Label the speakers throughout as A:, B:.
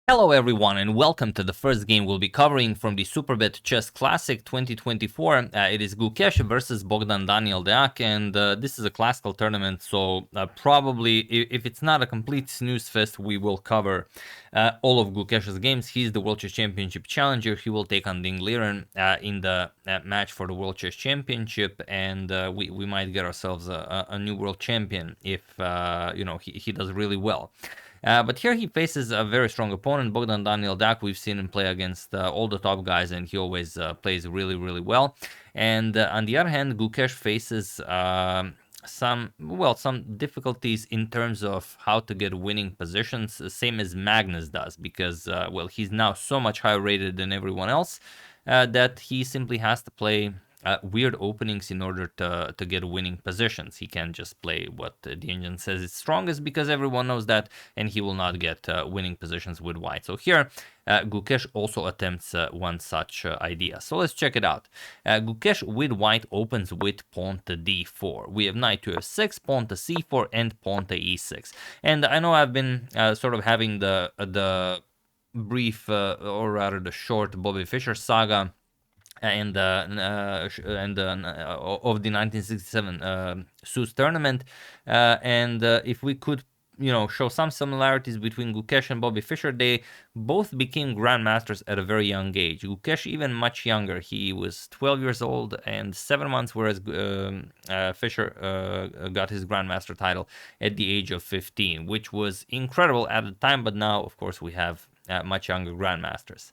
A: Hello everyone and welcome to the first game we'll be covering from the Superbet Chess Classic 2024. It is Gukesh versus Bogdan-Daniel Deac, and this is a classical tournament, so probably if it's not a complete snooze fest, we will cover all of Gukesh's games. He's the World Chess Championship challenger. He will take on Ding Liren in the match for the World Chess Championship, and we might get ourselves a new world champion if he does really well. But here he faces a very strong opponent, Bogdan-Daniel Deac. We've seen him play against all the top guys, and he always plays really, really well. And on the other hand, Gukesh faces some difficulties in terms of how to get winning positions, same as Magnus does, because he's now so much higher rated than everyone else that he simply has to play weird openings in order to get winning positions. He can't just play what the engine says is strongest, because everyone knows that, and he will not get winning positions with white. So here, Gukesh also attempts one such idea. So let's check it out. Gukesh with white opens with pawn to d4. We have knight to f6, pawn to c4, and pawn to e6. And I know I've been sort of having the brief, or rather the short Bobby Fischer saga and of the 1967 Seuss tournament, and if we could show some similarities between Gukesh and Bobby Fischer, they both became grandmasters at a very young age. Gukesh even much younger. He was 12 years old and 7 months, whereas Fischer got his grandmaster title at the age of 15, which was incredible at the time, but now of course we have much younger grandmasters.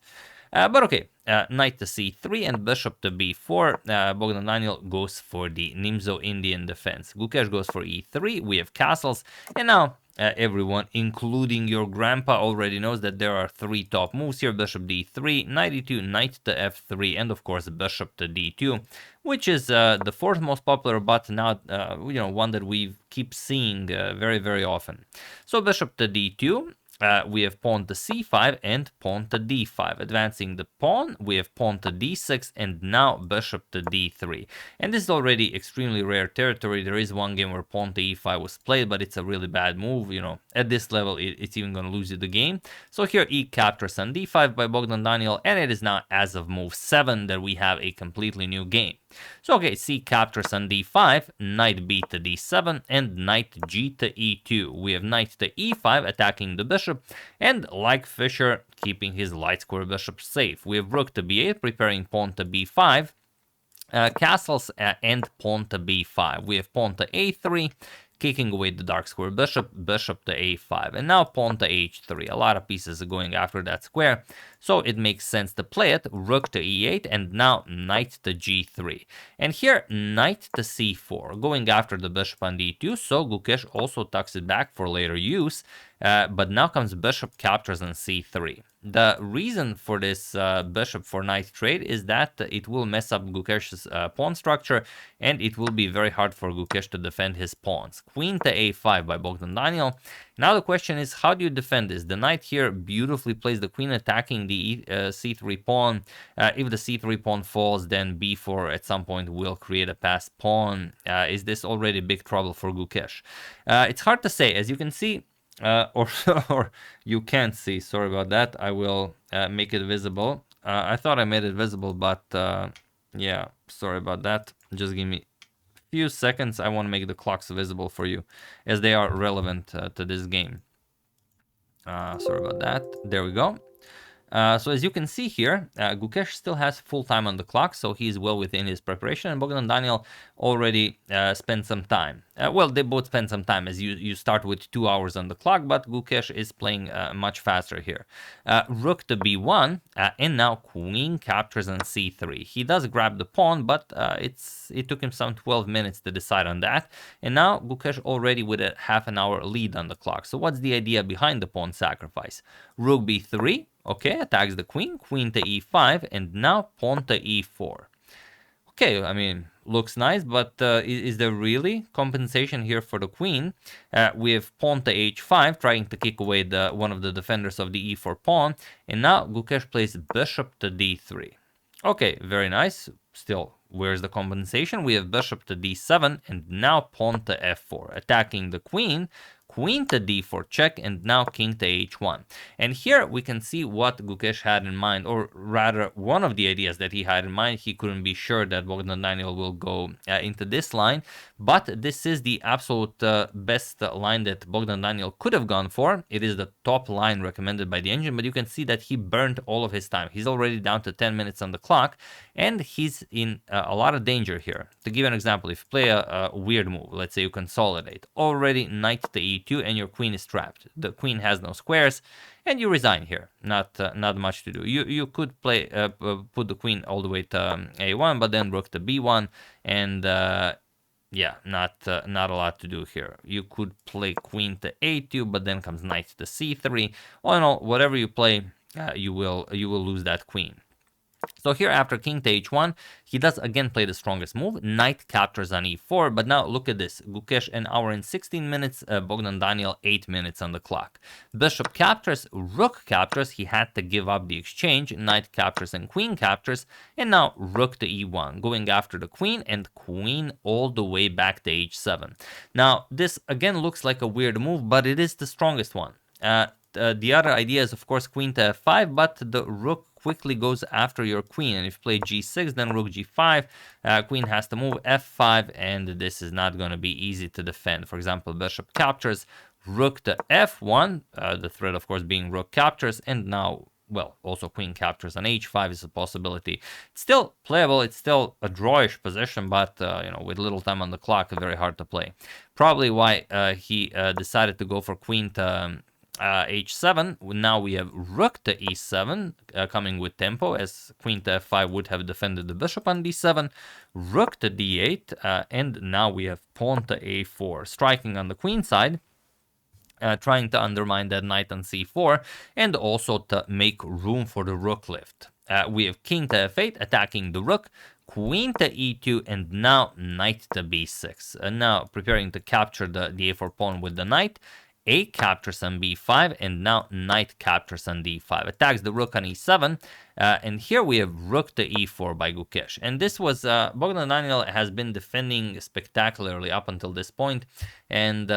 A: But okay, knight to c3 and bishop to b4. Bogdan-Daniel goes for the Nimzo-Indian defense. Gukesh goes for e3. We have castles, and now everyone, including your grandpa, already knows that there are three top moves here: bishop d3, knight e2, knight to f3, and of course bishop to d2, which is the fourth most popular, but now one that we keep seeing very, very often. So bishop to d2. We have pawn to c5 and pawn to d5. Advancing the pawn, we have pawn to d6 and now bishop to d3. And this is already extremely rare territory. There is one game where pawn to e5 was played, but it's a really bad move. At this level, it's even going to lose you the game. So here e captures on d5 by Bogdan-Daniel, and it is now as of move 7 that we have a completely new game. So okay, c captures on d5, knight b to d7, and knight g to e2. We have knight to e5 attacking the bishop, and like Fischer, keeping his light square bishop safe. We have rook to b8, preparing pawn to b5, castles and pawn to b5. We have pawn to a3, kicking away the dark square bishop, bishop to a5, and now pawn to h3. A lot of pieces are going after that square, so it makes sense to play it. Rook to e8, and now knight to g3. And here, knight to c4, going after the bishop on d2, so Gukesh also tucks it back for later use, but now comes bishop captures on c3. The reason for this bishop for knight trade is that it will mess up Gukesh's pawn structure, and it will be very hard for Gukesh to defend his pawns. Queen to a5 by Bogdan-Daniel. Now the question is, how do you defend this? The knight here beautifully plays the queen, attacking the c3 pawn. If the c3 pawn falls, then b4 at some point will create a passed pawn. Is this already big trouble for Gukesh? It's hard to say. As you can see, or you can't see, sorry about that, I will make it visible. I thought I made it visible, but yeah, sorry about that. Just give me a few seconds. I want to make the clocks visible for you, as they are relevant to this game. Sorry about that. There we go. So as you can see here, Gukesh still has full time on the clock, so he's well within his preparation, and Bogdan-Daniel already spent some time. They both spend some time, as you start with 2 hours on the clock, but Gukesh is playing much faster here. Rook to b1, and now queen captures on c3. He does grab the pawn, but it took him some 12 minutes to decide on that, and now Gukesh already with a half an hour lead on the clock. So what's the idea behind the pawn sacrifice? Rook b3, okay, attacks the queen, queen to e5, and now pawn to e4. Okay, I mean, looks nice, but is there really compensation here for the queen? We have pawn to h5, trying to kick away one of the defenders of the e4 pawn, and now Gukesh plays bishop to d3. Okay, very nice. Still, where's the compensation? We have bishop to d7, and now pawn to f4, attacking the queen. queen to d4 check, and now king to h1. And here we can see what Gukesh had in mind, or rather one of the ideas that he had in mind. He couldn't be sure that Bogdan-Daniel will go into this line, but this is the absolute best line that Bogdan-Daniel could have gone for. It is the top line recommended by the engine, but you can see that he burned all of his time. He's already down to 10 minutes on the clock, and he's in a lot of danger here. To give an example, if you play a weird move, let's say you consolidate, already knight to e2 and your queen is trapped. The queen has no squares, and you resign here. Not much to do. You could play put the queen all the way to a1, but then rook to b1, and yeah, not a lot to do here. You could play queen to a2, but then comes knight to c3. All in all, whatever you play, you will lose that queen. So here, after king to h1, he does again play the strongest move. Knight captures on e4, but now look at this. Gukesh an hour and 16 minutes, Bogdan-Daniel 8 minutes on the clock. Bishop captures, rook captures, he had to give up the exchange. Knight captures and queen captures, and now rook to e1, going after the queen, and queen all the way back to h7. Now, this again looks like a weird move, but it is the strongest one. The other idea is, of course, queen to f5, but the rook quickly goes after your queen, and if you play g6, then rook g5, queen has to move f5, and this is not going to be easy to defend. For example, bishop captures, rook to f1, the threat, of course, being rook captures, and now, well, also queen captures on h5 is a possibility. It's still playable, it's still a drawish position, but, you know, with little time on the clock, very hard to play. Probably why he decided to go for queen to h7. Now we have rook to e7 coming with tempo, as queen to f5 would have defended the bishop on d7, rook to d8, and now we have pawn to a4, striking on the queen side, trying to undermine that knight on c4, and also to make room for the rook lift. We have king to f8 attacking the rook, queen to e2, and now knight to b6. Now preparing to capture the a4 pawn with the knight. A captures on b5, and now knight captures on d5. Attacks the rook on e7, and here we have rook to e4 by Gukesh. And this was, Bogdan-Daniel has been defending spectacularly up until this point, and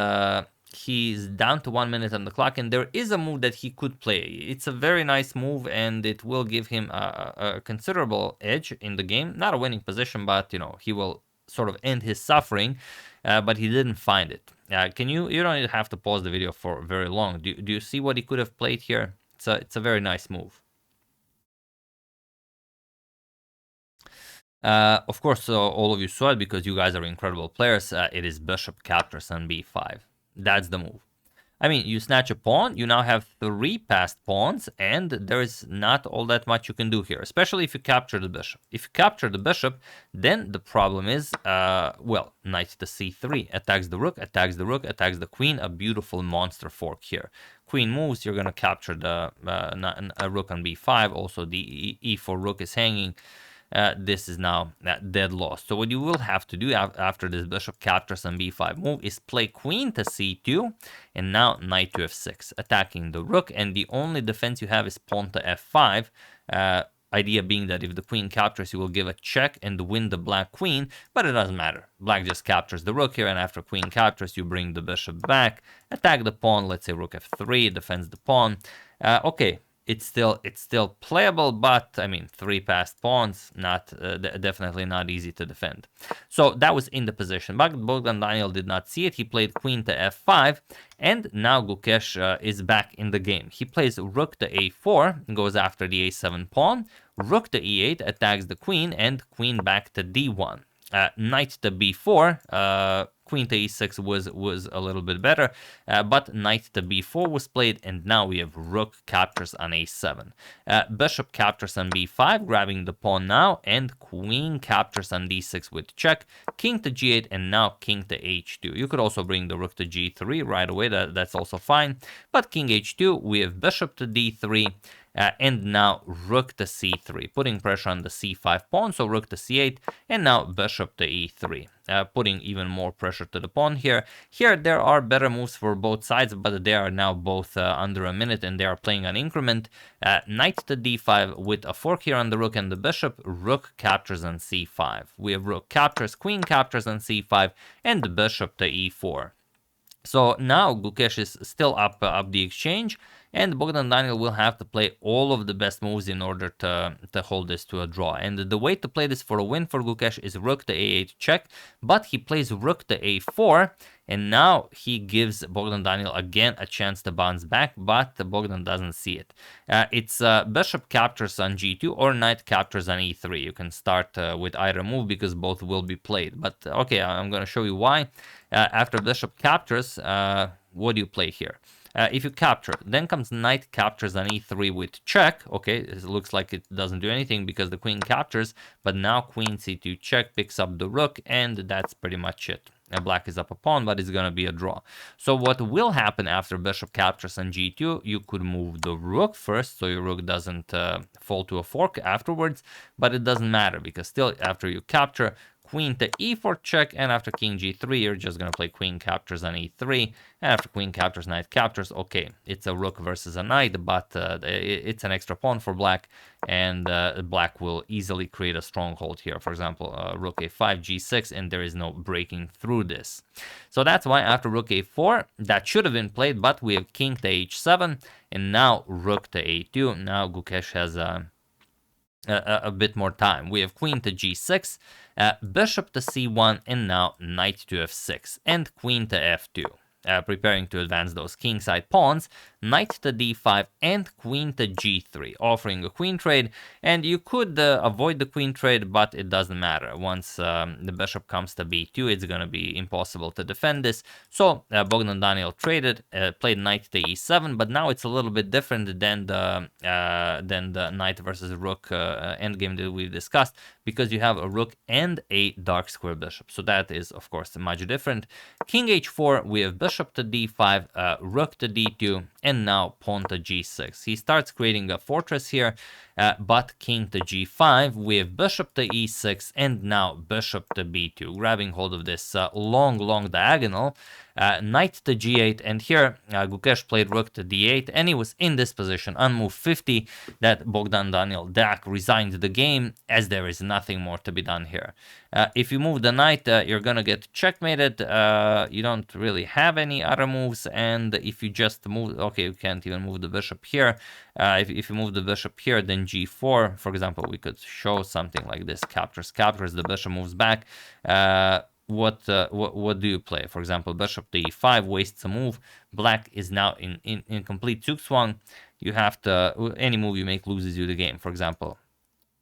A: he's down to 1 minute on the clock, and there is a move that he could play. It's a very nice move, and it will give him a considerable edge in the game. Not a winning position, but, you know, he will sort of end his suffering, but he didn't find it. You don't have to pause the video for very long. Do you see what he could have played here? It's a very nice move. Of course, all of you saw it because you guys are incredible players. It is bishop captures on b5. That's the move. I mean, you snatch a pawn, you now have 3 passed pawns, and there is not all that much you can do here, especially if you capture the bishop. If you capture the bishop, then the problem is, well, knight to c3, attacks the rook, attacks the rook, attacks the queen, a beautiful monster fork here. Queen moves, you're going to capture the rook on b5, also the e4 rook is hanging. This is now dead lost. So what you will have to do after this bishop captures on b5 move is play queen to c2, and now knight to f6, attacking the rook, and the only defense you have is pawn to f5. Idea being that if the queen captures, you will give a check and win the black queen, but it doesn't matter. Black just captures the rook here, and after queen captures, you bring the bishop back, attack the pawn, let's say rook f3, defends the pawn. Okay. It's still playable, but I mean, 3 passed pawns, definitely not easy to defend. So that was in the position, but Bogdan-Daniel did not see it. He played queen to f5, and now Gukesh is back in the game. He plays rook to a4, goes after the a7 pawn, rook to e8, attacks the queen, and queen back to d1. Knight to b4, queen to e6 was a little bit better, but knight to b4 was played, and now we have rook captures on a7. Bishop captures on b5, grabbing the pawn now, and queen captures on d6 with check, king to g8, and now king to h2. You could also bring the rook to g3 right away, that's also fine, but king h2, we have bishop to d3, and now rook to c3, putting pressure on the c5 pawn, so rook to c8, and now bishop to e3, putting even more pressure to the pawn here. Here there are better moves for both sides, but they are now both under a minute, and they are playing an increment. Knight to d5 with a fork here on the rook and the bishop, rook captures on c5. We have rook captures, queen captures on c5, and the bishop to e4. So now Gukesh is still up the exchange, and Bogdan-Daniel will have to play all of the best moves in order to hold this to a draw. And the way to play this for a win for Gukesh is rook to a8 check, but he plays rook to a4, and now he gives Bogdan-Daniel again a chance to bounce back, but Bogdan doesn't see it. It's bishop captures on g2 or knight captures on e3. You can start with either move because both will be played. But okay, I'm going to show you why. After bishop captures, what do you play here? If you capture, then comes knight captures on e3 with check. Okay, it looks like it doesn't do anything because the queen captures, but now queen c2 check picks up the rook, and that's pretty much it. Black is up a pawn, but it's going to be a draw. So what will happen after bishop captures on g2, you could move the rook first, so your rook doesn't fall to a fork afterwards, but it doesn't matter because still after you capture, queen to e4 check, and after king g3, you're just going to play queen captures on e3, and after queen captures, knight captures. Okay, it's a rook versus a knight, but it's an extra pawn for black, and black will easily create a stronghold here. For example, rook a5, g6, and there is no breaking through this. So that's why after rook a4, that should have been played, but we have king to h7, and now rook to a2. Now Gukesh has a bit more time. We have queen to g6, bishop to c1, and now knight to f6, and queen to f2. Preparing to advance those kingside pawns, knight to d5, and queen to g3, offering a queen trade. And you could avoid the queen trade, but it doesn't matter. Once the bishop comes to b2, it's going to be impossible to defend this. So Bogdan-Daniel traded, played knight to e7, but now it's a little bit different than the knight versus rook endgame that we discussed, because you have a rook and a dark square bishop. So that is, of course, much different. King h4, we have bishop to d5, rook to d2, and now pawn to g6. He starts creating a fortress here, but king to g5, we have bishop to e6, and now bishop to b2, grabbing hold of this long diagonal. Knight to g8, and here Gukesh played rook to d8, and he was in this position on move 50 that Bogdan-Daniel Deac resigned the game, as there is nothing more to be done here. If you move the knight, you're gonna get checkmated. You don't really have any other moves, and if you just move, okay, you can't even move the bishop here. If you move the bishop here, then g4, for example, we could show something like this: captures, the bishop moves back. What do you play? For example, bishop to e5 wastes a move. Black is now in complete zugzwang. You have to, any move you make loses you the game. For example,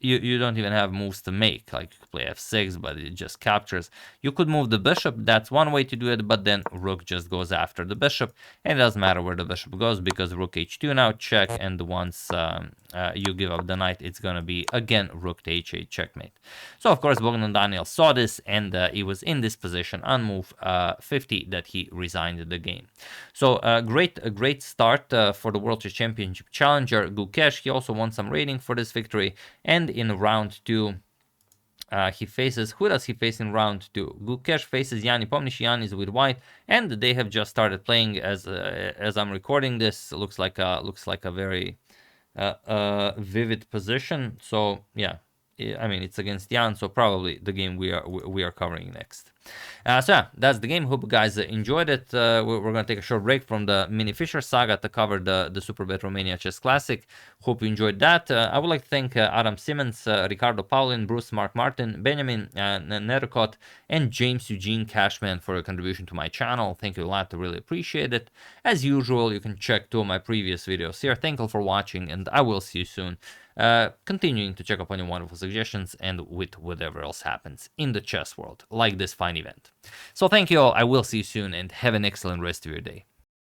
A: you don't even have moves to make, like you could play f6, but it just captures. You could move the bishop, that's one way to do it, but then rook just goes after the bishop, and it doesn't matter where the bishop goes because rook h2 now check, and once you give up the knight, it's gonna be again rook to h8 checkmate. So of course Bogdan-Daniel saw this, and he was in this position on move 50 that he resigned the game. So a great start for the World Chess Championship challenger Gukesh. He also won some rating for this victory, and in round 2 he faces, who does he face in round 2? Gukesh faces Yanni Pomnish. Yanni is with white, and they have just started playing as I'm recording this. Looks like a very vivid position. So yeah, I mean, it's against Jan, so probably the game we are covering next. So yeah, that's the game. Hope you guys enjoyed it. We're going to take a short break from the Mini Fischer saga to cover the Superbet Romania Chess Classic. Hope you enjoyed that. I would like to thank Adam Simmons, Ricardo Paulin, Bruce Mark Martin, Benjamin Nerokot, and James Eugene Cashman for your contribution to my channel. Thank you a lot. I really appreciate it. As usual, you can check 2 of my previous videos here. Thank you for watching, and I will see you soon. Continuing to check up on your wonderful suggestions and with whatever else happens in the chess world, like this fine event. So thank you all, I will see you soon, and have an excellent rest of your day.